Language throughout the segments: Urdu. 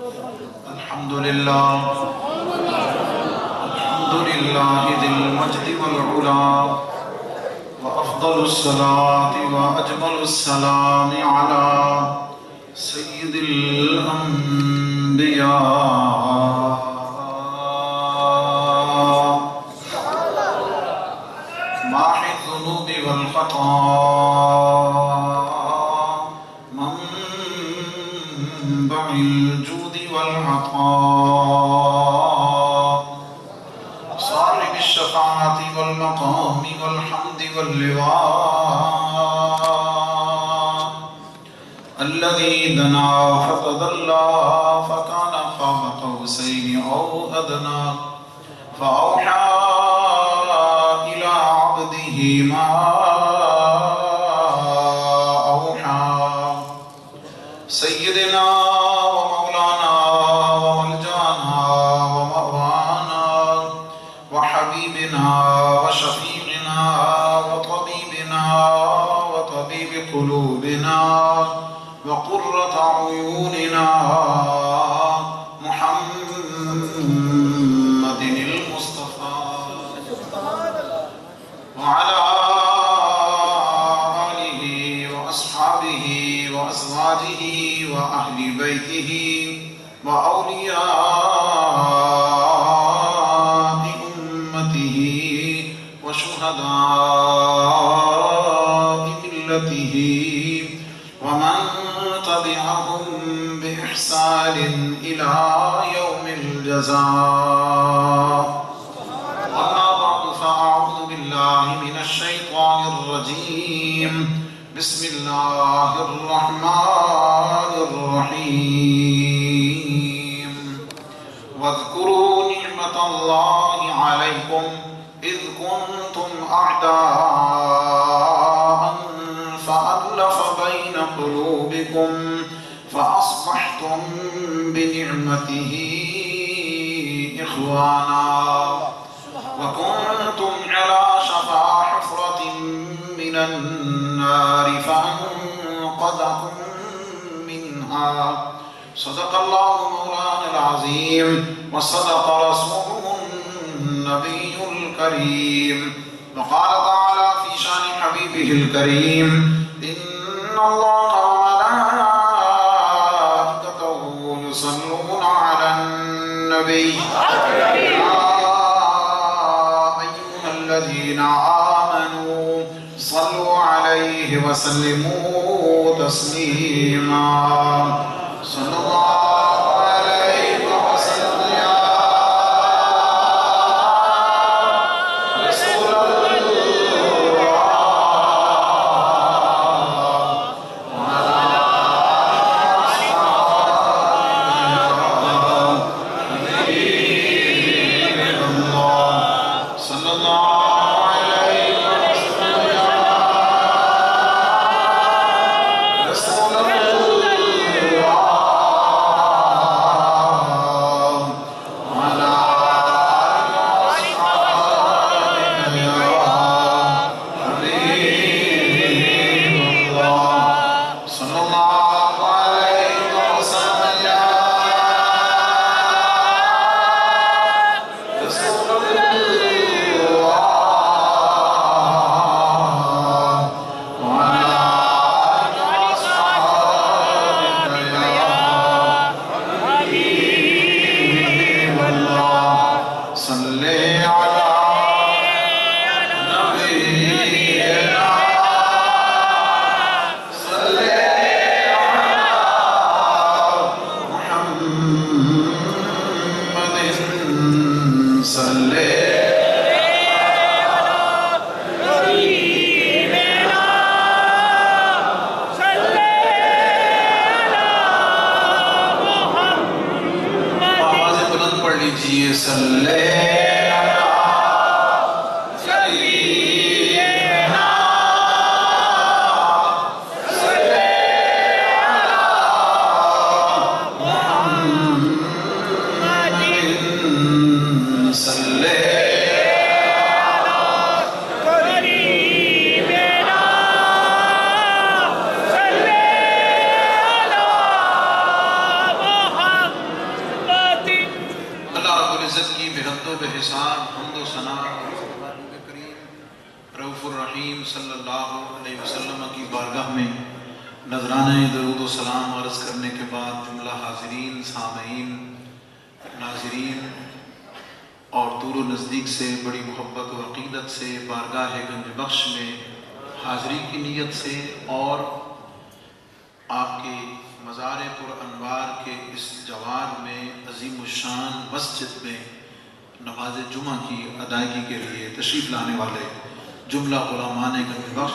الحمد لله ذي المجد والعلا، وأفضل الصلاة وأجمل السلام على سيد الأنبياء ماحي الذنوب والخطايا منبع الجود والعطاء، صاحب الشفاعة والمقام والحمد واللواء، الذي دنا فتدلى فكان قاب قوسين أو أدنى، فأوحى إلى عبده ما أوحى. سيدنا ومولانا وملجانا ومأوانا وحبيبنا وشفيعنا وطبيبنا وطبيب قلوبنا وقرة عيوننا محمد المصطفى وعلى آله وأصحابه وأزواجه وأهل بيته وأولياء أمته وشهداء ملته ومن تبعهم بإحسان إلى يوم الجزاء. أما بعد فأعوذ بالله من الشيطان الرجيم. بسم الله الرحمن الرحيم. واذكروا نعمة الله عليكم إذ كنتم أعداء فألف بين قلوبكم فأصبحتم بنعمته إخوانا وكنتم على شفا حفرة من النار فأنقذكم منها. صدق الله مولانا العظيم وصدق رسوله النبي الكريم. وقال تعالى في شان حبيبه الكريم: إن الله وملائكته يصلون على النبي يا أيها الذين آمنوا صلوا عليه وسلموا تسليما. صلى الله عليه وسلم يا رسول الله وعلى حبيب الله صلى الله عليه وسلم يا رسول الله وعلى أصحابه يا حبيب الله صلى الله عليه وسلم يا رسول الله وعلى أصحابه يا حبيب الله. صل على نبينا صل على محمد صل آواز بلند پڑھ لیجئے. صل على سيدنا صل على محمد صل حد و بحساب حمد و ثنا نبی کریم رؤوف الرحیم صلی اللہ علیہ وسلم کی بارگاہ میں نذرانہ درود و سلام عرض کرنے کے بعد جملہ حاضرین، سامعین، ناظرین اور دور و نزدیک سے بڑی محبت و عقیدت سے بارگاہ گنج بخش میں حاضری کی نیت سے اور آپ کے مزار پر انوار کے اس جوار میں عظیم الشان مسجد میں نماز جمعہ کی ادائیگی کے لیے تشریف لانے والے جملہ غلامان گنج بخش،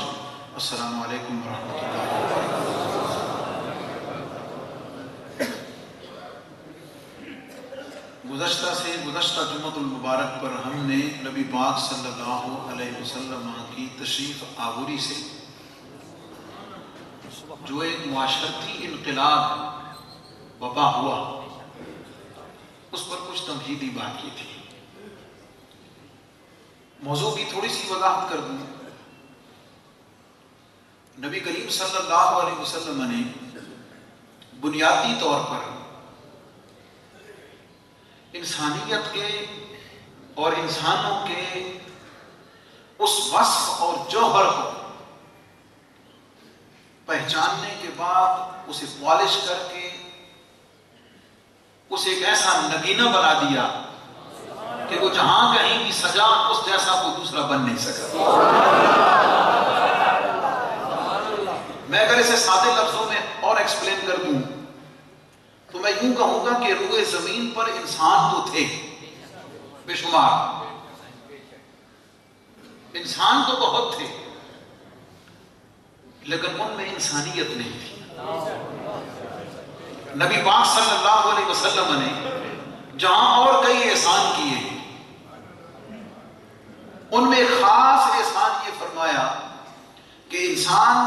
السلام علیکم ورحمۃ اللہ وبرکاتہ۔ گزشتہ جمعۃ المبارک پر ہم نے نبی پاک صلی اللہ علیہ وسلم کی تشریف آوری سے جو ایک معاشرتی انقلاب وبا ہوا اس پر کچھ تمہیدی بات کی تھی۔ موضوع کی تھوڑی سی وضاحت کر دوں۔ نبی کریم صلی اللہ علیہ وسلم نے بنیادی طور پر انسانیت کے اور انسانوں کے اس وصف اور جوہر کو پہچاننے کے بعد اسے پالش کر کے اسے ایک ایسا نگینہ بنا دیا کہ وہ جہاں کہیں بھی سجا اس جیسا کوئی دوسرا بن نہیں سکا۔ میں اگر اسے سادے لفظوں میں اور ایکسپلین کر دوں تو میں یوں کہوں گا کہ روئے زمین پر انسان تو تھے بے شمار، انسان تو بہت تھے، لیکن ان میں انسانیت نہیں تھی۔ نبی پاک صلی اللہ علیہ وسلم نے جہاں اور کئی احسان کیے ان میں ایک خاص احسان یہ فرمایا کہ انسان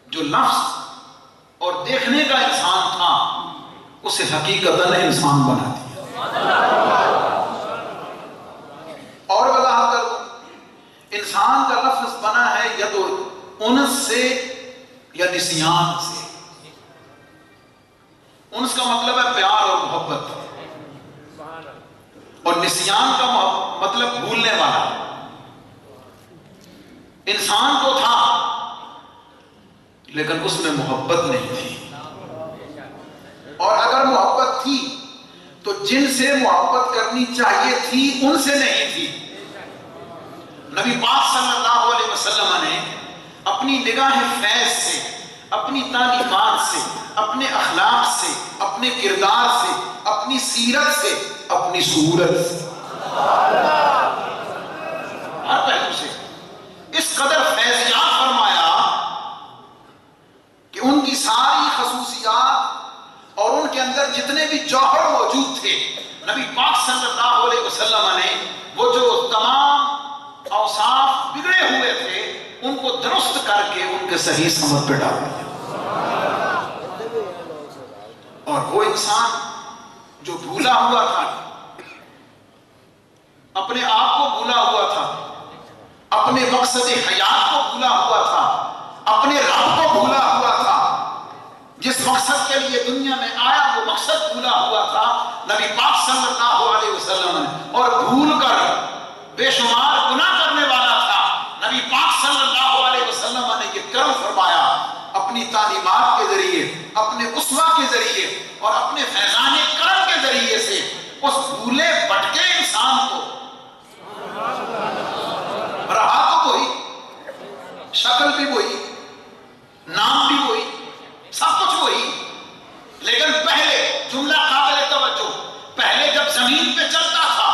جو لفظ اور دیکھنے کا انسان تھا اسے حقیقتاً انسان بنا دیا۔ اور وضاحت کر دوں، انسان کا لفظ بنا ہے یا تو انس سے یا نسیان سے۔ انس کا مطلب ہے پیار اور محبت، اور نسیان کا مطلب بھولنے والا۔ انسان تو تھا لیکن اس میں محبت نہیں تھی، اور اگر محبت تھی تو جن سے محبت کرنی چاہیے تھی ان سے نہیں تھی۔ نبی پاک صلی اللہ علیہ وسلم نے اپنی نگاہ فیض سے، اپنی تعلیمات سے، اپنے اخلاق سے، اپنے کردار سے، اپنی سیرت سے، اپنی صورت سے، ہر پہلو سے اس قدر فیضیات فرمایا کہ ان کی ساری خصوصیات اور ان کے اندر جتنے بھی جوہر موجود تھے نبی پاک صلی اللہ علیہ وسلم نے وہ جو تمام اوصاف بگڑے ہوئے تھے ان کو درست کر کے ان کے صحیح سمت پہ ڈال دیا۔ اور وہ انسان جو بھولا ہوا تھا، اپنے آپ کو بھولا ہوا تھا، اپنے مقصد حیات کو بھولا ہوا تھا، اپنے رب کو بھولا ہوا تھا، جس مقصد کے لیے دنیا میں آیا وہ مقصد بھولا ہوا تھا نبی پاک صلی اللہ علیہ وسلم نے، اور بھول کر بے شمار گناہ کرنے والا تھا۔ نبی پاک صلی اللہ علیہ وسلم نے یہ کرم فرمایا اپنی تعلیمات کے ذریعے، اپنے اسوہ کے ذریعے اور اپنے فیضان کرم کے ذریعے سے اس بھولے بھٹکے انسان کو، رہا تو وہی، شکل بھی وہی، نام بھی وہی، سب کچھ وہی، لیکن پہلے جملہ قابل توجہ، پہلے جب زمین پہ چلتا تھا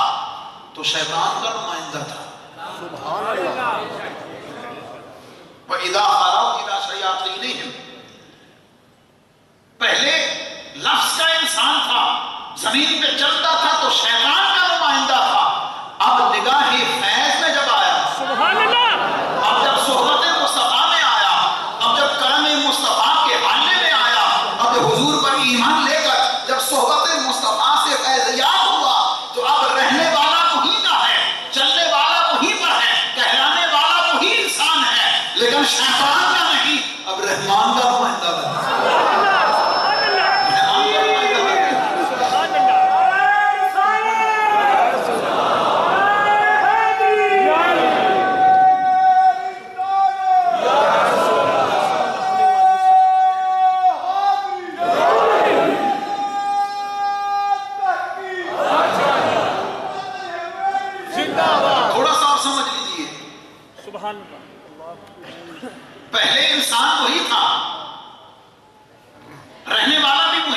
تو شیطان کا نمائندہ تھا۔ وَإِذَا خَلَوْا إِلَىٰ شَيَاطِينِهِمْ، پہلے لفظ کا انسان تھا، زمین پہ چلتا تھا تو شیطان کا نمائندہ تھا۔ اب نگاہ فیض میں جب آیا، سبحان اللہ، اب جب صحبت مصطفیٰ میں آیا، اب جب کرم مصطفیٰ کے حالے میں آیا، اب حضور پر ایمان لے کر جب صحبت مصطفیٰ سے فیضیات ہوا تو اب رہنے والا وہی کا ہے، چلنے والا وہی پر ہے، کہلانے والا وہی انسان ہے، لیکن شیطان کا نہیں، اب رحمان کا نمائندہ بنا۔ رحمان کا نمائندہ بنا۔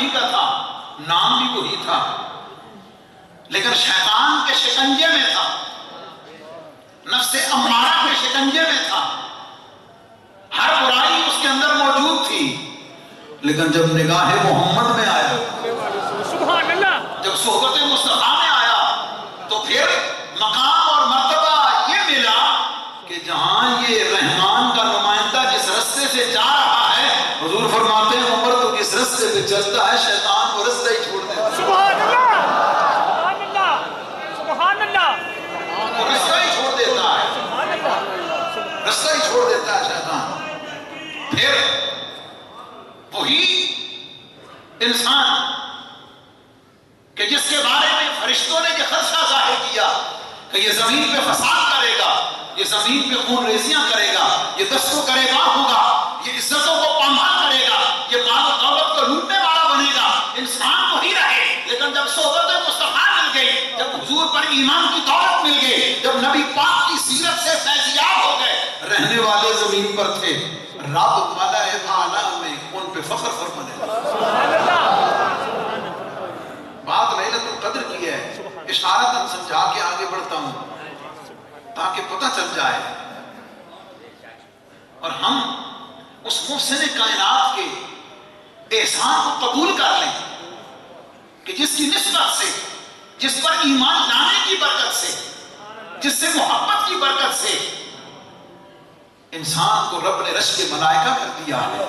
انہی کا تھا، نام بھی وہی تھا، لیکن شیطان کے شکنجے میں تھا، نفس امارہ کے شکنجے میں تھا، ہر برائی اس کے اندر موجود تھی، لیکن جب نگاہ محمد میں آیا، سبحان اللہ، جب صحبت مصطفیٰ میں آیا، تو پھر مقام اور مرتبہ یہ ملا کہ جہاں یہ رحمان کا نمائندہ جس رستے سے جا رہا ہے، حضور فرماتے ہیں عمر تو جس رستے پہ چلتا ہے شیطان وہ رستہ ہی چھوڑ دیتا ہے۔ سبحان اللہ، سبحان اللہ، سبحان اللہ، وہ رستہ ہی چھوڑ دیتا ہے، سبحان اللہ، رستہ ہی چھوڑ دیتا ہے شیطان۔ پھر وہی انسان کہ جس کے بارے میں فرشتوں نے یہ خدشہ ظاہر کیا کہ یہ زمین پہ فساد کرے گا، یہ زمین پہ خون ریزیاں کرے گا، یہ دست و گریباں ہوگا، یہ عزتوں کو پامال کرے گا، یہ مال و دولت کو لوٹنے والا بنے گا، انسان وہی رہے، لیکن جب صحبت مصطفیٰ مل گئی، جب حضور پر ایمان کی دولت مل گئی، جب نبی پاک کی سیرت سے فیضیاب ہو گئے، رہنے والے زمین پر تھے، رب ملائے اعلیٰ میں ان پہ فخر فرمانے لگا۔ بات لیلۃ القدر کی ہے، اشارتاً سمجھا کے آگے بڑھتا ہوں تاکہ پتہ چل جائے اور ہم اس محسن کائنات کے احسان کو قبول کر لیں کہ جس کی نسبت سے، جس پر ایمان لانے کی برکت سے، جس سے محبت کی برکت سے انسان کو رب نے رشک ملائکہ کر دیا ہے۔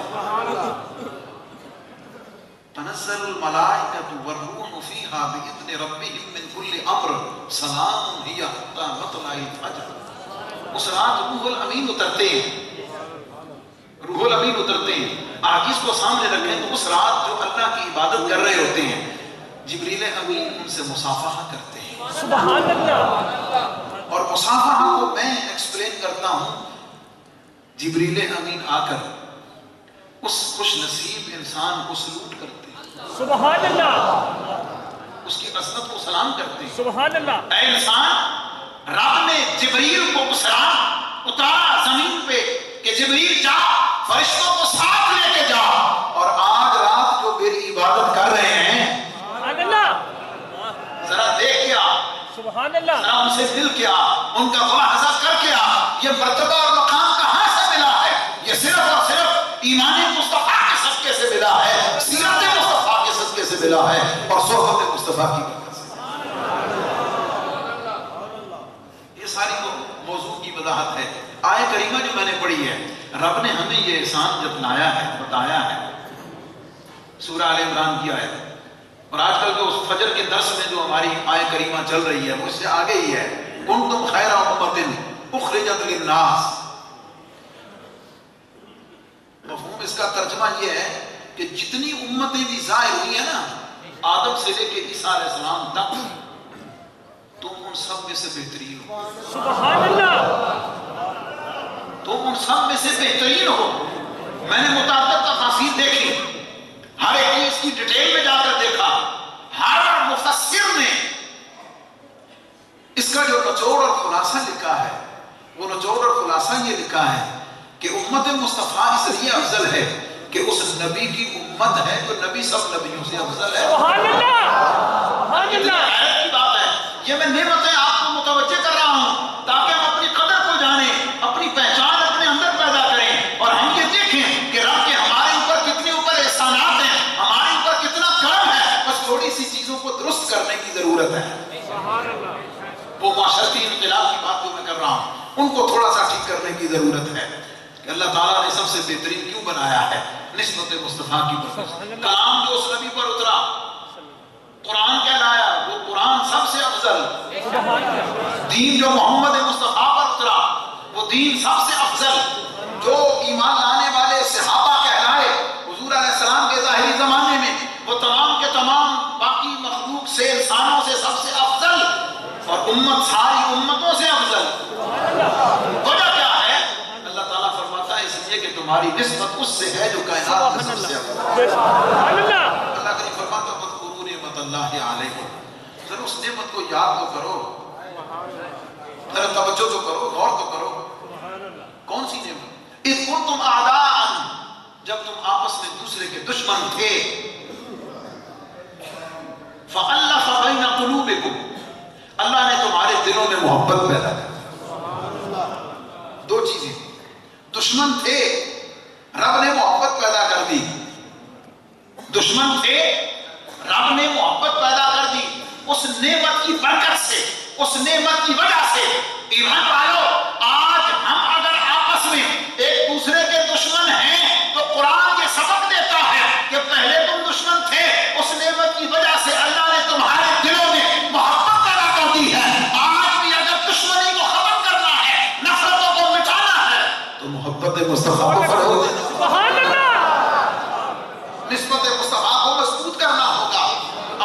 تنزل الملائکۃ والروح فیہا بإذن ربہم من کل امر سلام ہی حتی مطلع الفجر۔ اس رات روح الامین اترتے ہیں، روح الامین اترتے ہیں۔ آج اس کو سامنے رکھیں تو اس رات جو اللہ کی عبادت کر رہے ہوتے ہیں، جبریل امین ان سے مصافحہ کرتے ہیں۔ سبحان اللہ، اور مصافحہ کو میں ایکسپلین کرتا ہوں، جبریل امین آ کر اس خوش نصیب انسان کو سلوٹ کرتے ہیں، سبحان اللہ، اس کی عظمت کو سلام کرتے ہیں۔ سبحان اللہ، اے انسان، رب نے جبریل کو اس رات اتارا زمین پہ کہ جبریل جا، فرشتوں کو ساتھ لے کے جا، اور آج رات جو میری عبادت کر رہے ہیں سبحان اللہ، ذرا دیکھ کے آ، سبحان اللہ، ذرا ان سے مل کے آ، ان کا ملاحظہ کر کے آ، یہ مرتبہ اور مقام کہاں سے ملا ہے؟ یہ صرف اور صرف ایمان مصطفیٰ کے صدقے سے ملا ہے، سیرت مصطفیٰ کے صدقے سے ملا ہے، اور صحبت مصطفیٰ کی برکت سے۔ یہ ساری موضوع کی وضاحت ہے۔ آیت کریمہ جو میں نے پڑھی ہے، رب نے ہمیں یہ احسان جتلایا ہے، بتایا ہے، سورہ آل عمران کی آیت، اور آج کل جو اس فجر کے درس میں جو ہماری آیت کریمہ چل رہی ہے وہ اس سے آگے ہی ہے۔ کنتم خیر امۃ اخرجت للناس۔ مفہوم اس کا ترجمہ یہ ہے کہ جتنی امتیں بھی ظاہر ہوئی ہیں نا، آدم سے لے کے عیسیٰ علیہ السلام تک، تم ان سب میں سے بہترین ہو، سبحان اللہ، تم ان سب میں سے بہترین ہو۔ میں نے متعدد تفاسیر دیکھی، ہر ایک چیز کی ڈیٹیل میں جا کر دیکھا، ہر مفسر نے اس کا جو نچوڑ اور خلاصہ لکھا ہے، وہ نچوڑ اور خلاصہ یہ لکھا ہے کہ امت مصطفیٰ اس لیے افضل ہے کہ اس نبی کی امت ہے جو نبی سب نبیوں سے افضل ہے۔ سبحان اللہ، سبحان اللہ، حیرت کی بات ہے، یہ میں نعمتیں آپ کو متوجہ کر رہا ہوں تاکہ ہم اپنی قدر کو جانیں، اپنی پہچان اپنے اندر پیدا کریں، اور ہم یہ دیکھیں کہ رب کے ہمارے اوپر کتنے اوپر احسانات ہیں، ہمارے اوپر کتنا کرم ہے، بس تھوڑی سی چیزوں کو درست کرنے کی ضرورت ہے۔ سبحان اللہ، وہ معاشرتی انقلاب کی بات جو میں کر رہا ہوں ان کو تھوڑا سا ٹھیک کرنے کی ضرورت ہے کہ اللہ تعالیٰ نے سب سے بہترین کیوں بنایا ہے؟ نسبت مصطفیٰ کی برکت۔ کلام جو اس نبی پر اترا، قرآن کہلایا، وہ قرآن سب سے افضل۔ دین جو محمد مصطفیٰ پر اترا، وہ دین سب سے افضل۔ جو ایمان لانے والے صحابہ کہلائے حضور علیہ السلام کے ظاہری زمانے میں، وہ تمام کے تمام باقی مخلوق سے، انسانوں سے سب سے افضل، اور امت ساری امتوں سے افضل۔ وجہ کیا ہے؟ اللہ تعالیٰ فرماتا ہے اس لیے کہ تمہاری نسبت اس سے ہے جو کائنات میں سب سے افضل ہے۔ اللہ کریم فرماتا ہے وَاذْكُرُوا نِعْمَتَ اللَّهِ عَلَيْكُمْ، ذرا اس نعمت کو یاد تو کرو، ذرا توجہ تو کرو، غور تو کرو۔ کون سی نعمت؟ اِذْ كُنْتُمْ أَعْدَاءً، جب تم آپس میں دوسرے کے دشمن تھے، محبت پیدا کر دی۔ دو چیزیں، دشمن تھے رب نے محبت پیدا کر دی، دشمن تھے رب نے محبت پیدا کر دی، اس نعمت کی برکت سے، اس نعمت کی وجہ سے۔ ایمان والو، آج ہم اگر آپس میں ایک دوسرے کے دشمن ہیں تو قرآن یہ سبق دیتا ہے کہ پہلے تم دشمن تھے، اس نعمت کی وجہ سے اللہ نے تمہارے دلوں میں محبت پیدا کر دی ہے۔ آج بھی اگر دشمنی کو ختم کرنا ہے، نفرتوں کو مٹانا ہے، تو محبت مصطفیٰ کو فروغ دینا، سبحان اللہ، نسبت مصطفیٰ کو مضبوط کرنا ہوگا،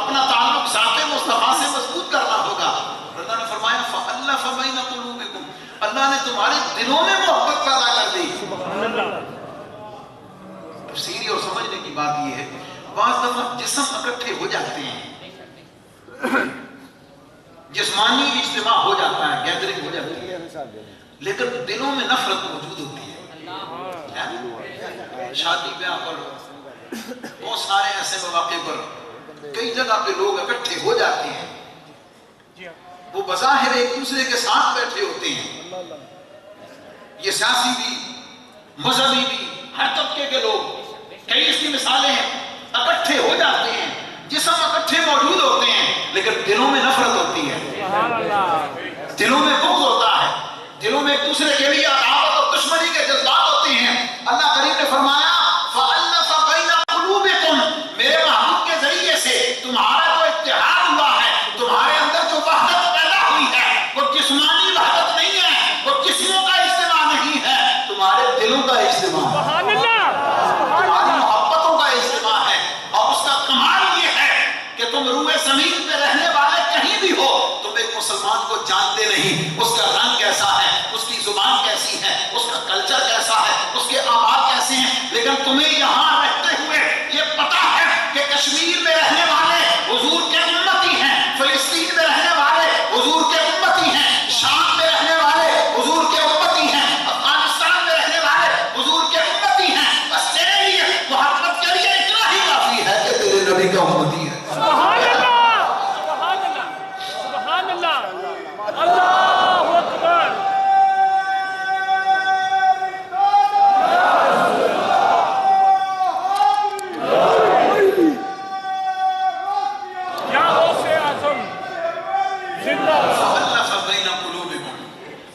اپنا تعلق ذات مصطفیٰ سے مضبوط کرنا ہوگا۔ اللہ نے فرمایا فَأَلَّفَ بَيْنَ قُلُوبِكُمْ، اللہ نے تمہارے دلوں میں محبت پیدا کر دی۔ سبحان اللہ۔ تفسیری اور سمجھنے کی بات یہ ہے، بعض دفعہ جسم اکٹھے ہو جاتے ہیں، جسمانی اجتماع ہو جاتا ہے، گیدرنگ ہو جاتی ہے، لیکن دلوں میں نفرت موجود ہوتی ہے۔ شادی بیاہ پر، بہت سارے ایسے مواقع پر کئی جگہ پہ لوگ اکٹھے ہو جاتے ہیں، وہ بظاہر ایک دوسرے کے ساتھ بیٹھے ہوتے ہیں، یہ سیاسی بھی، مذہبی بھی، ہر طبقے کے لوگ، کئی اس کی مثالیں ہیں، اکٹھے ہو جاتے ہیں، جسم اکٹھے موجود ہوتے ہیں، لیکن دلوں میں نفرت ہوتی ہے، دلوں میں بغض ہوتا ہے، دلوں میں ایک دوسرے کے لیے عداوت اور دشمنی کے جذبات ہوتے ہیں۔ اللہ کریم نے فرمایا فَأَلَّفَ بَيْنَ قُلُوبِكُمْ، میرے محبوب کے ذریعے سے تمہارا جو اتحاد ہوا ہے، تمہارے اندر جو وحدت پیدا ہوئی ہے، وہ جسمانی وحدت نہیں ہے، وہ جسموں کا اجتماع نہیں ہے، تمہارے دلوں کا اجتماع ہے، سبحان اللہ، تمہاری محبتوں کا اجتماع ہے۔ اور اس کا کمال یہ ہے کہ تم روئے زمین پہ رہنے والے کہیں بھی ہو، تم ایک مسلمان کو جانتے نہیں، اس کا رنگ کیسا ہے، اس کی زبان کیسی ہے، اس کا کلچر کیسا ہے، اس کے آباد کیسے ہیں، لیکن تمہیں یہاں رہتے ہوئے یہ پتا ہے کہ کشمیر میں رہنے والے حضور کے امتی ہیں، فلسطین میں رہنے والے حضور کے امتی ہیں، شام میں رہنے والے حضور کے امتی ہیں، افغانستان میں رہنے والے حضور کے امتی ہیں، بس تیرے لیے محبت کے لیے اتنا ہی کافی ہے کہ تیرے نبی کا امتی ہے۔ سبحان اللہ، سبحان اللہ، سبحان اللہ، اللہ اکبر۔ یا غوث اعظم زندہ باد۔ فَأَلَّفَ بَيْنَ قُلُوبِكُمْ،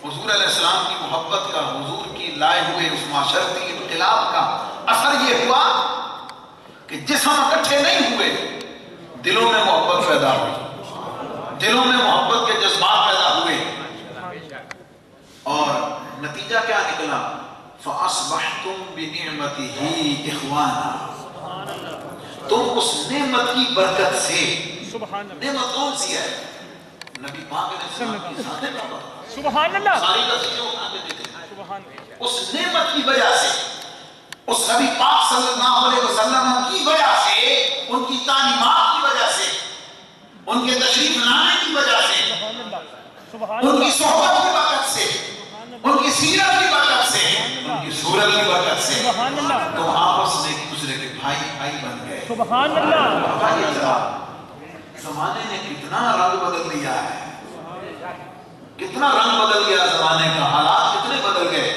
حضور علیہ السلام کی محبت کا، حضور کی لائے ہوئے اس معاشرتی انقلاب کا اثر یہ ہوا کہ جسم اکٹھے نہیں ہوئے، دلوں میں محبت پیدا ہوئی، دلوں میں محبت کے جذبات پیدا ہوئے، اور نتیجہ کیا نکلا؟ فَأَصْبَحْتُمْ بِنِعْمَتِهِ إِخْوَانًا، تم اس نعمت کی برکت سے، سبحان اللہ، نعمت کون سی ہے؟ نبی پاک علیہ السلام کی ذات مبارکہ، سبحان اللہ، ساری تصویریں اٹھا کے دیکھیں، سبحان اللہ، اس نعمت کی وجہ سے، اس نبی پاک صلی اللہ علیہ وسلم کی وجہ سے، ان کی تعلیمات کی وجہ سے، ان کے تشریف لانے کی وجہ سے، سبحان اللہ، سبحان ان کی اللہ، صحبت کی برکت سے، ان کی سیرت کی برکت سے، ان کی صورت کی برکت سے، سبحان اللہ، تو آپس میں ایک دوسرے کے بھائی بن گئے۔ سبحان اللہ، بتائیے ذرا، زمانے نے کتنا رنگ بدل دیا ہے، کتنا رنگ بدل گیا زمانے کا، حالات کتنے بدل گئے۔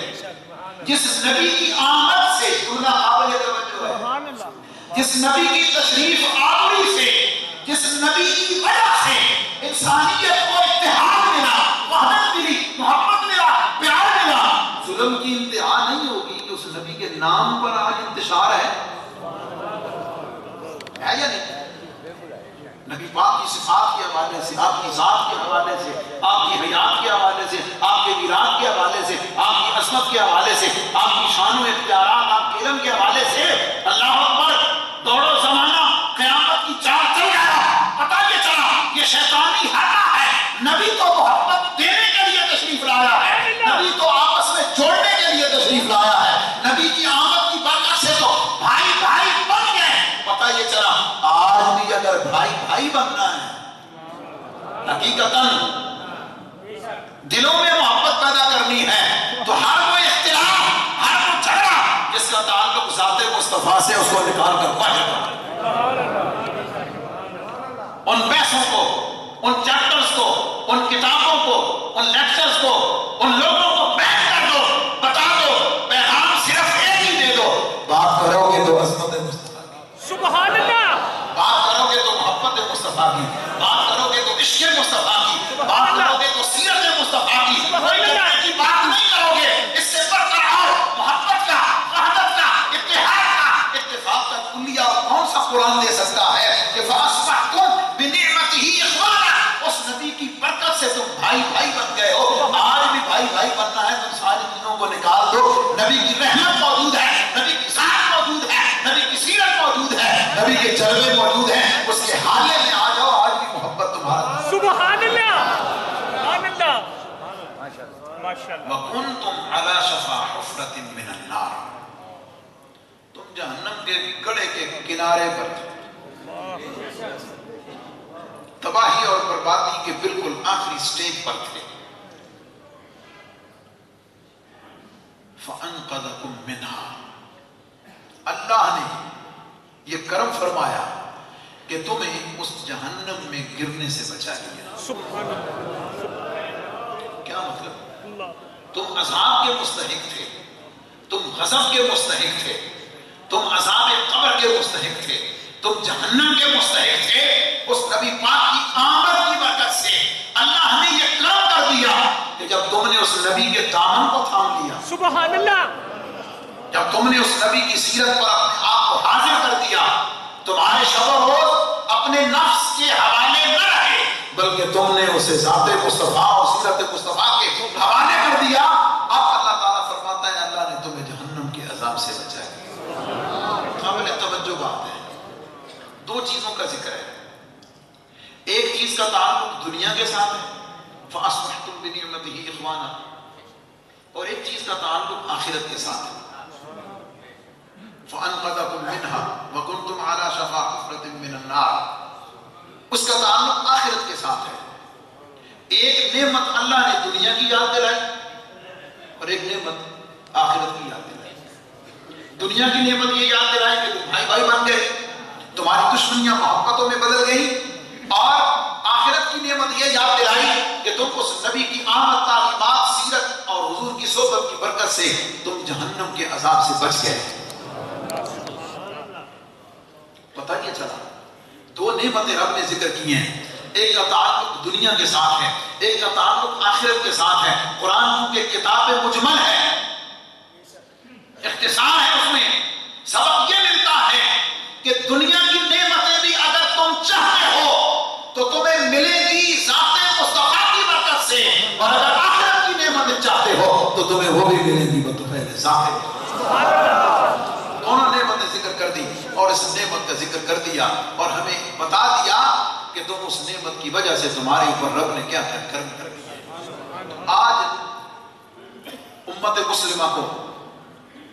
جس نبی کی آمد سے، جملہ قابل توجہ ہے، سبحان اللہ، جس نبی کی تشریف آوری سے، جس نبی کی وجہ سے انسانیت کو اتحاد ملا، وحدت ملی، محبت ملا، پیار ملا، ظلم کی انتہا نہیں ہوگی کہ اس نبی کے نام پر آج انتشار ہے یا نہیں؟ نبی پاک کی صفات کے حوالے سے، آپ کی ذات کے حوالے سے، آپ کی حیات کے حوالے سے، آپ کے میراث کے حوالے سے، آپ کی عصمت کے حوالے سے، آپ کی شان و اختیارات، آپ کے علم کے حوالے سے، اللہ اکبر، دوڑو زمانہ قیامت کی چال چل گیا، پتہ یہ چلا یہ شیطانی حرکہ ہے، نبی تو محبت دینے کے لیے تشریف لایا ہے، نبی تو آپس میں جوڑنے کے لیے تشریف لایا ہے، نبی کی آمد کی برکت سے تو بھائی بھائی بن گئے۔ پتہ یہ چلا آج بھی اگر بھائی بننا ہے، حقیقتاً دلوں میں محبت پیدا کرنی ہے، تو ہر وہ اختلاف، ہر وہ جھگڑا جس کا تعلق ذات مصطفیٰ سے، اس کو نکال کر باہر کرو۔ ان بحثوں کو، ان چیپٹرز کو، ان کتابوں کو، ان محبت مصطفیٰ کی، بات کرو گے تو عشق مصطفیٰ کی، بات کرو گے تو سیرت مصطفیٰ کی، کی بات نہیں کرو گے اس سے بڑھ کر اور محبت کا، وحدت کا، اتحاد کا، اتفاق کا کلیہ اور کون سا قرآن دے سکتا ہے کہ فَأَصْبَحْتُمْ بِنِعْمَتِهِ إِخْوَانًا، اس نبی کی برکت سے تم بھائی بھائی بن گئے ہو۔ آج بھی بھائی بھائی بننا ہے، تم ساری چیزوں کو نکال دو، نبی کی رحمت موجود ہے، نبی کی ذات موجود ہے، نبی کی سیرت موجود ہے، نبی کے جلوے موجود ہیں، اس کے حالے میں آ جاؤ، آج بھی محبت تمہارا۔ سبحان اللہ، سبحان اللہ، ماشاءاللہ۔ وَكُنْتُمْ عَلَى شَفَا حُفْرَةٍ مِّنَ النَّارِ، تم جہنم کے گڑھے کے کنارے پر تھے، تباہی اور بربادی کے بالکل آخری سٹیج پر تھے۔ فَأَنْقَذَكُمْ مِنْهَا، اللہ نے یہ کرم فرمایا کہ تمہیں اس جہنم میں گرنے سے بچا لیا۔ سبحان اللہ، کیا مطلب؟ تم عذاب کے مستحق تھے، تم غضب کے مستحق تھے، تم عذاب قبر کے مستحق تھے، تم جہنم کے مستحق تھے۔ اس نبی پاک کی آمد کی برکت سے اللہ نے یہ کرم کر دیا کہ جب تم نے اس نبی کے دامن کو تھام لیا، سبحان اللہ، جب تم نے اس نبی کی سیرت پر اپنے آپ کو حاضر کر دیا، تمہارے شب و روز اپنے نفس کے حوالے نہ رہے بلکہ تم نے اسے ذات مصطفیٰ اور سیرت مصطفیٰ کے حوالے کر دیا۔ اب اللہ تعالیٰ فرماتا ہے اللہ نے تمہیں جہنم کے عذاب سے بچایا۔ قابل توجہ بات ہے، دو چیزوں کا ذکر ہے، ایک چیز کا تعلق دنیا کے ساتھ ہے فَأَصْبَحْتُمْ بِنِعْمَتِهِ إِخْوَانًا، اور ایک چیز کا تعلق آخرت کے ساتھ ہے فَأَنْقَذَكُمْ مِنْهَا وَكُنْتُمْ عَلَى شَفَا حُفْرَةٍ مِّنَ النَّارِ، اس کا تعلق آخرت کے ساتھ ہے۔ ایک نعمت اللہ نے دنیا کی یاد دلائی اور ایک نعمت آخرت کی یاد دلائی۔ دنیا کی نعمت یہ یاد دلائی کہ تم بھائی بھائی بن گئے، تمہاری دشمنیاں محبتوں میں بدل گئی، اور آخرت کی نعمت یہ یاد دلائی کہ تم اس نبی کی آمد، تعلیمات، سیرت اور حضور کی صحبت کی برکت سے تم جہنم کے عذاب سے بچ گئے۔ پتہ یہ چلا، دو نعمتیں رب نے ذکر کی ہیں، ایک کا تعلق دنیا کے ساتھ ہے، ایک کا تعلق آخرت کے ساتھ ہے۔ قرآن کی کتاب مجمل ہے، اختصار ہے، اس میں سبق یہ ملتا ہے کہ دنیا کی نعمتیں بھی اگر تم چاہتے ہو تو تمہیں ملے گی ذات مصطفیٰ کی برکت سے، اور اگر آخرت کی نعمتیں چاہتے ہو تو تمہیں وہ بھی ملے گی بطفیل ذات۔ دونوں نعمتیں ذکر کر دی اور اس نعمت کا ذکر کر دیا اور ہمیں بتا دیا کہ تم اس نعمت کی وجہ سے تمہارے اوپر رب نے کیا کرم کر دیا۔ آج امت مسلمہ کو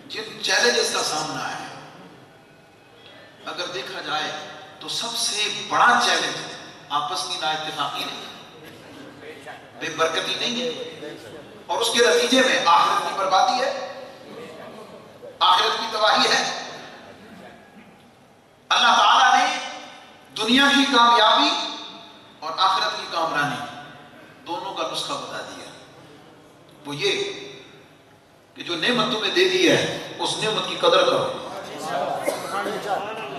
جن چیلنجز کا سامنا ہے، اگر دیکھا جائے تو سب سے بڑا چیلنج آپس کی نا اتفاقی نہیں، بے برکتی نہیں ہے، اور اس کے نتیجے میں آخرت کی بربادی ہے، آخرت کی تباہی ہے۔ اللہ تعالیٰ نے دنیا کی کامیابی اور آخرت کی کامرانی دونوں کا نسخہ بتا دیا، وہ یہ کہ جو نعمت تمہیں دے دی ہے اس نعمت کی قدر کرو،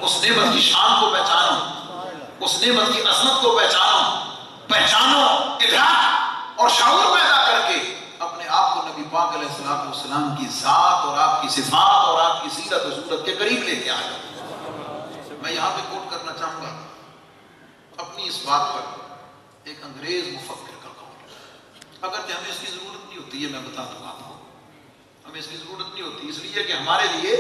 اس نعمت کی شان کو پہچانو، اس نعمت کی عظمت کو پہچانو، ادراک اور شعور پیدا کر کے اپنے آپ کو نبی پاک علیہ السلام کی ذات اور آپ کی صفات اور آپ کی سیرت و صورت کے قریب لے کے آئے۔ میں یہاں پہ کوٹ کرنا چاہوں گا اپنی اس بات پر ایک انگریز مفکر کا قول، اگر کہ ہمیں اس کی ضرورت نہیں ہوتی ہے، میں بتا دوں آپ کو، ہمیں اس کی ضرورت نہیں ہوتی، اس لیے کہ ہمارے لیے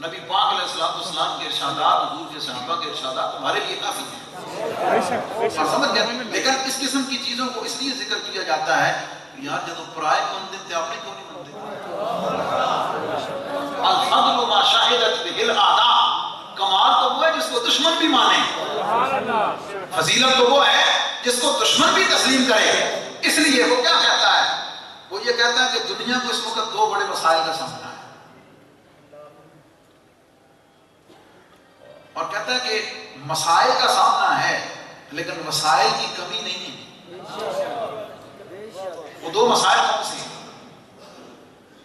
نبی پاک علیہ السلام کے ارشادات، حضور کے صحابہ کے ارشادات ہمارے لیے کافی ہیں، سمجھ گئے؟ لیکن اس قسم کی چیزوں کو اس لیے ذکر کیا جاتا ہے یار جدو پرائے مندے تھے آپ نے کیوں نہیں مندے؟ الفضل ما شاہدت بہ الاعداء، کمال تو وہ ہے جس کو دشمن بھی مانے، فضیلت تو وہ ہے جس کو دشمن بھی تسلیم کرے۔ اس لیے وہ کیا کہتا ہے؟ وہ یہ کہتا ہے کہ دنیا کو اس وقت دو بڑے مسائل کا سامنا ہے، اور کہتا ہے کہ مسائل کا سامنا ہے لیکن مسائل کی کمی نہیں ہے۔ وہ دو مسائل کون سے ہیں؟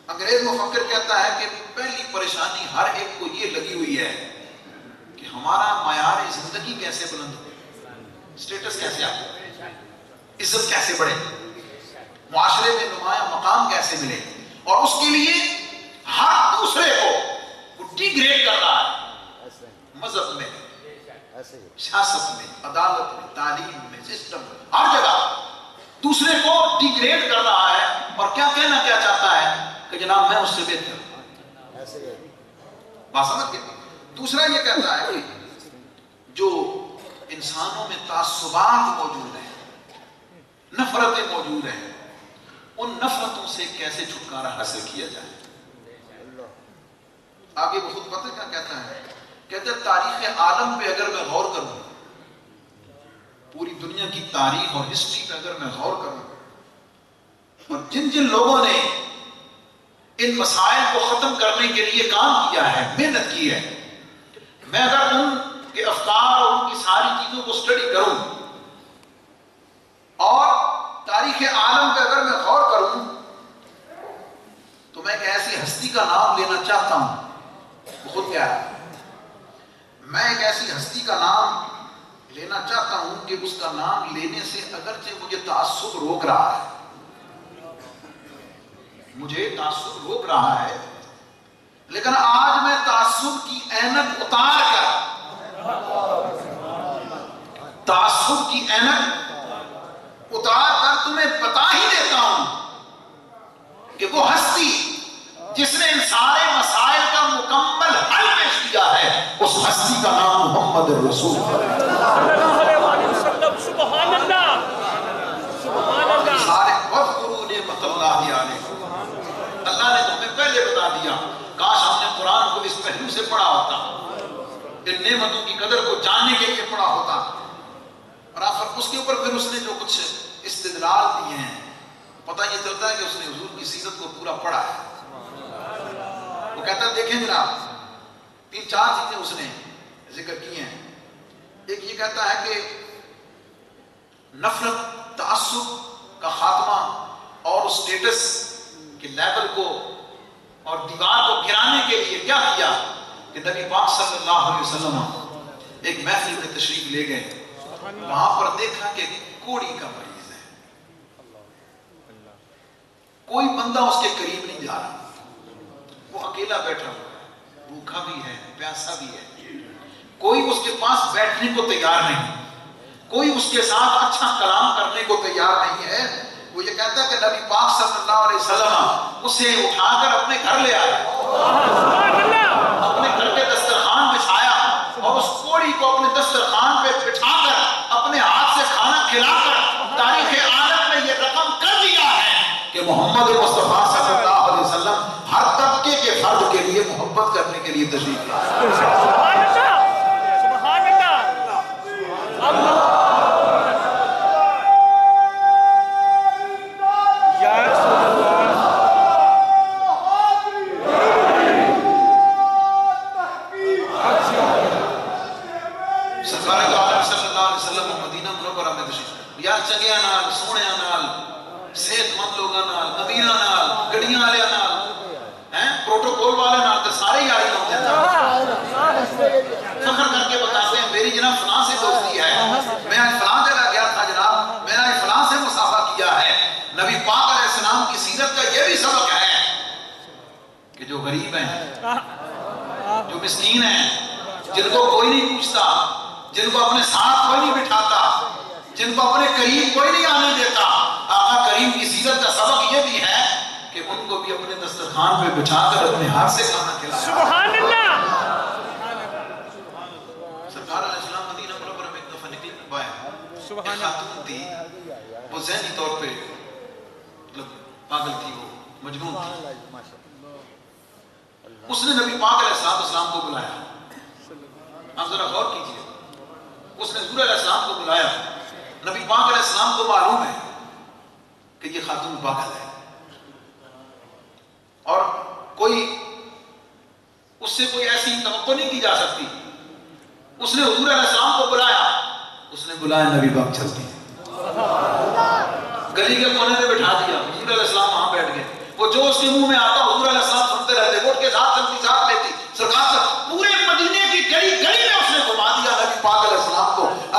انگریز مفکر کہتا ہے کہ پہلی پریشانی ہر ایک کو یہ لگی ہوئی ہے کہ ہمارا معیار زندگی کیسے بلند ہو، اسٹیٹس کیسے آئے، عزت کیسے بڑھے، معاشرے میں نمایاں مقام کیسے ملے، اور اس کے لیے ہر دوسرے کو ڈی گریڈ کر رہا ہے، مذہب میں، سیاست میں، عدالت میں، تعلیم میں، سسٹم میں، ہر جگہ دوسرے کو ڈی گریڈ کر رہا ہے، اور کیا کہنا کیا چاہتا ہے کہ جناب میں اس سے بہتر ہوں. بات سمجھ گئے؟ دوسرا یہ کہتا ہے کہ جو انسانوں میں تعصبات موجود ہیں، نفرتیں موجود ہیں، ان نفرتوں سے کیسے چھٹکارا حاصل کیا جائے. آگے وہ خود پتہ کیا کہتا ہے، کہتے ہیں تاریخ عالم پہ اگر میں غور کروں، پوری دنیا کی تاریخ اور ہسٹری پہ اگر میں غور کروں، اور جن جن لوگوں نے ان مسائل کو ختم کرنے کے لیے کام کیا ہے، محنت کی ہے، میں اگر ان کے افکار اور ان کی ساری چیزوں کو اسٹڈی کروں اور تاریخ عالم پہ اگر میں غور کروں، تو میں ایک ایسی ہستی کا نام لینا چاہتا ہوں. وہ خود کیا ہے؟ میں ایک ایسی ہستی کا نام لینا چاہتا ہوں کہ اس کا نام لینے سے اگرچہ مجھے تعصب روک رہا ہے، مجھے تعصب روک رہا ہے، لیکن آج میں تعصب کی اینک اتار کر، تعصب کی اینک اتار کر تمہیں بتا ہی دیتا ہوں کہ وہ ہستی جس نے ان سارے مسائل کا مکمل حل پیش کیا ہے، اس ہستی کا نام محمد رسول سبحان اللہ، سبحان اللہ. سارے وَاذْكُرُوا نِعْمَتَ اللَّهِ عَلَيْكُمْ، اللہ نے تمہیں پہلے بتا دیا. کاش ہم نے قرآن کو اس پہلو سے پڑھا ہوتا، ان نعمتوں کی قدر کو جاننے کے لیے پڑھا ہوتا، اور آخر اس کے اوپر پھر اس نے جو کچھ استدلال دیے ہیں، پتہ یہ چلتا ہے کہ اس نے حضور کی سیرت کو پورا پڑھا ہے. وہ کہتا ہے دیکھیں جناب، 3-4 چیزیں اس نے ذکر کی ہیں. ایک یہ کہتا ہے کہ نفرت، تعصب کا خاتمہ اور اسٹیٹس کے لیول کو اور دیوار کو گرانے کے لیے کیا کیا کہ نبی پاک صلی اللہ علیہ وسلم ایک محفل میں تشریف لے گئے. وہاں پر دیکھا کہ کوڑی کا مریض ہے، کوئی بندہ اس کے قریب نہیں جا رہا، وہ اکیلا بیٹھا ہوا ہے، بھوکا بھی ہے، پیاسا بھی ہے، کوئی اس کے پاس بیٹھنے کو تیار نہیں، کوئی اس کے ساتھ اچھا کلام کرنے کو تیار نہیں ہے. وہ یہ کہتا ہے کہ نبی پاک صلی اللہ علیہ وسلم اسے اٹھا کر اپنے گھر لے آیا، اپنے گھر کے دسترخوان بچھایا، اور اس کوڑی کو اپنے دسترخوان پہ بٹھا کر اپنے ہاتھ سے کھانا کھلا کر تاریخ عالم میں یہ رقم کر دیا ہے کہ محمد مصطفیٰ صلی اللہ علیہ وسلم ہر طبقے کے فرد کے لیے محبت کرنے کے لیے تشریف لائے. سبحان اللہ، سبحان اللہ. یار چنگیا نال، سونیا نال، صحت مند لوگاں نال، امیراں نال، گڈیاں والے نال، ہیں پروٹوکول والے نال تے سارے یاری ہوندے ہیں. فخر کر کے بتاتے ہیں میری جناب فلاں سے دوستی ہے، میں آج فلاں جگہ گیا تھا جناب، میں نے فلاں سے مسافہ کیا ہے. نبی پاک علیہ السلام کی سیرت کا یہ بھی سبق ہے کہ جو غریب ہیں، جو مسکین ہیں، جن کو کوئی نہیں پوچھتا، جن کو اپنے ساتھ کوئی نہیں بٹھاتا، جن کو اپنے قریب کوئی نہیں آنے دیتا، آقا کریم کی سیرت کا سبق یہ بھی ہے کہ ان کو بھی اپنے دسترخوان پہ بچھا کر اپنے ہاتھ سے کھانا کھلایا. سبحان اللہ. سرکار علیہ السلام مدینہ منورہ میں ایک دفعہ نکلی باہر، ایک خاتون تھی، وہ ذہنی طور پہ مطلب پاگل تھی، وہ مجنون تھی. اس نے نبی پاک علیہ السلام کو بلایا. آپ ذرا غور کیجئے، اس نے حضور علیہ السلام کو بلایا. نبی پاک علیہ السلام کو معلوم ہے کہ یہ خاتون پاگل ہے اور کوئی اس سے کوئی ایسی توقع نہیں کی جا سکتی. اس نے حضور علیہ السلام کو بلایا، اس نے بلایا نبی پاک چلتی گلی کے کونے میں بٹھا دیا. حضور علیہ السلام وہاں بیٹھ گئے. وہ جو اس کے منہ میں آتا حضور علیہ السلام سنتے رہتے، وہ کے ساتھ چلتی، ساتھ لیتی. سرکار سے پورے مدینے کی گلی گلی میں اس نے گھما دیا نبی پاک علیہ السلام کو.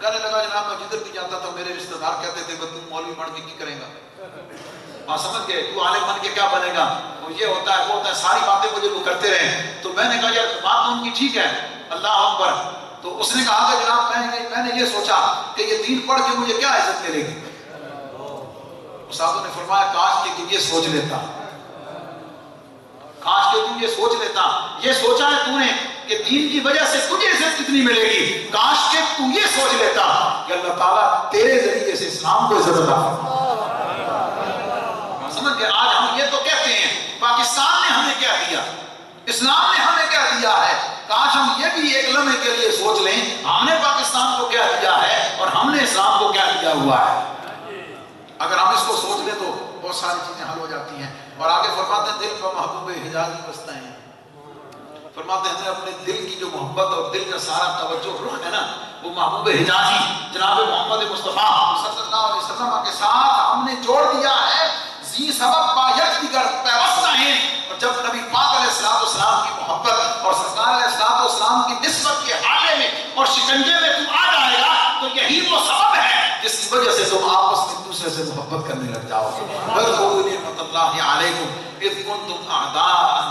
کہنے لگا جناب میں جدھر بھی جاتا تھا میرے رشتہ دار کہتے تھے کہ تم مولوی بن کے کی کرے گا؟ آپ سمجھ گئے تو عالم بن کے کیا بنے گا؟ وہ یہ ہوتا ہے وہ ہوتا ہے، ساری باتیں مجھے وہ کرتے رہے. تو میں نے کہا یار بات تو ان کی ٹھیک ہے، اللہ اکبر. تو اس نے کہا کہ جناب میں نے یہ سوچا کہ یہ دین پڑھ کے مجھے کیا عزت ملے گی. استادوں نے فرمایا کاش کہ یہ سوچ لیتا، کاش کہ تم یہ سوچ لیتا. یہ سوچا ہے تو نے کہ دین کی وجہ سے تجھے عزت کتنی ملے گی. کاش کہ تو یہ سوچ لیتا کہ اللہ تعالیٰ تیرے ذریعے سے اسلام کو عزت عطا فرمائے. سمجھ گئے؟ آج ہم یہ تو کہتے ہیں پاکستان نے ہمیں کیا دیا، اسلام نے ہمیں کیا دیا ہے. کاش ہم یہ بھی ایک لمحے کے لیے سوچ لیں ہم نے پاکستان کو کیا دیا ہے اور ہم نے اسلام کو کیا دیا ہوا ہے. اگر ہم اس کو سوچ لیں تو بہت ساری چیزیں حل ہو جاتی ہیں. اور آگے فرماتے ہیں دل پر محبوب حجازی بستے ہیں. فرماتے ہیں اپنے دل کی جو محبت اور دل کا سارا توجہ رخ ہے نا وہ محبوب حجازی جناب محمد مصطفیٰ صلی اللہ علیہ وسلم کے ساتھ ہم نے جوڑ دیا ہے. زی سبب با یک دیگر پیوستہ ہیں. اور جب نبی پاک علیہ السلام کی محبت اور سرکار علیہ السلام کی نسبت کے حالے میں اور شکنجے میں تم آ جائے گا تو یہی وہ سبب ہے جس کی وجہ سے تم آپس میں دوسرے سے محبت کرنے لگ جاؤ گے. وَاذْكُرُوا نِعْمَتَ اللَّهِ عَلَيْكُمْ إِذْ كُنْتُمْ أَعْدَاءً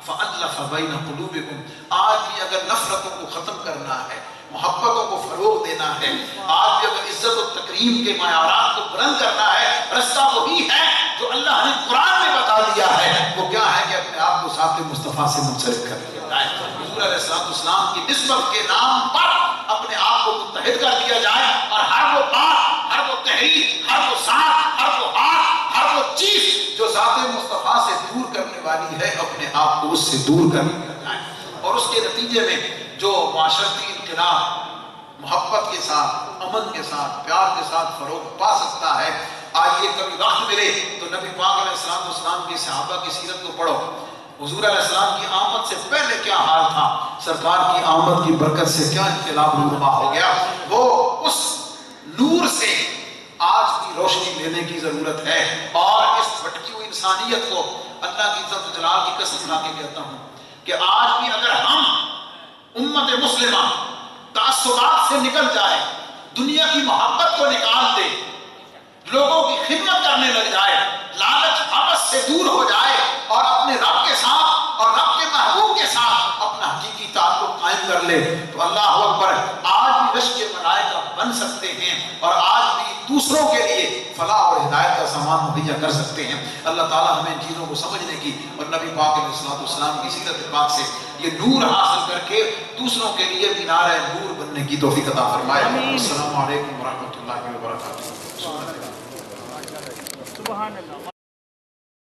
فَأَلَّفَ بَيْنَ قُلُوبِكُمْ. آج بھی اگر نفرتوں کو ختم کرنا ہے، محبتوں کو فروغ دینا ہے، آج بھی اگر عزت و تکریم کے معیارات کو بلند کرنا ہے، رستہ وہی ہے جو اللہ نے قرآن میں بتا دیا ہے. وہ کیا ہے کہ اپنے آپ کو ذات مصطفیٰ سے منسلک کر دیا جائے. حضور علیہ السلام کی نسبت کے نام پر اپنے آپ کو متحد کر دیا جائے اور ہر وہ بات، ہر وہ تحریر، ہر وہ ساتھ، ہر وہ ہاتھ، ہر وہ چیز جو ذات مصطفیٰ سے دور کرنے والی ہے اپنے آپ کو اس سے دور کر دیا جائے. اور اس کے نتیجے میں جو معاشرتی انقلاب محبت کے ساتھ، امن کے ساتھ، پیار کے ساتھ فروغ پا سکتا ہے. آج یہ کبھی وقت ملے تو نبی پاک علیہ السلام کی صحابہ کی سیرت کو پڑھو. حضور علیہ السلام کی آمد سے پہلے کیا حال تھا، سرکار کی آمد کی برکت سے کیا انقلاب رونما ہو گیا. وہ اس نور سے آج بھی روشنی لینے کی ضرورت ہے. اور اس بھٹکی ہوئی انسانیت کو اللہ کی عزت و جلال کی قسم کھا کے کہتا ہوں کہ آج بھی اگر ہم امت مسلمہ تعصبات سے نکل جائے، دنیا کی محبت کو نکال دے، لوگوں کی خدمت کرنے لگ جائے، لالچ حوث سے دور ہو جائے اور اپنے رب کے ساتھ اور رب کے محبوب کے ساتھ اپنا حقیقی تعلق قائم کر لے تو اللہ اکبر آج بھی رشک ملائکہ بن سکتے ہیں اور آج بھی دوسروں کے لیے فلاح اور ہدایت کا سامان مہیا کر سکتے ہیں. اللہ تعالیٰ ہمیں ان چیزوں کو سمجھنے کی اور نبی پاک علیہ السلام کی سیرت پاک سے یہ نور حاصل کر کے دوسروں کے لیے مینار نور بننے کی توفیق عطا فرمائے. السلام علیکم ورحمۃ اللہ وبرکاتہ. سبحان اللہ.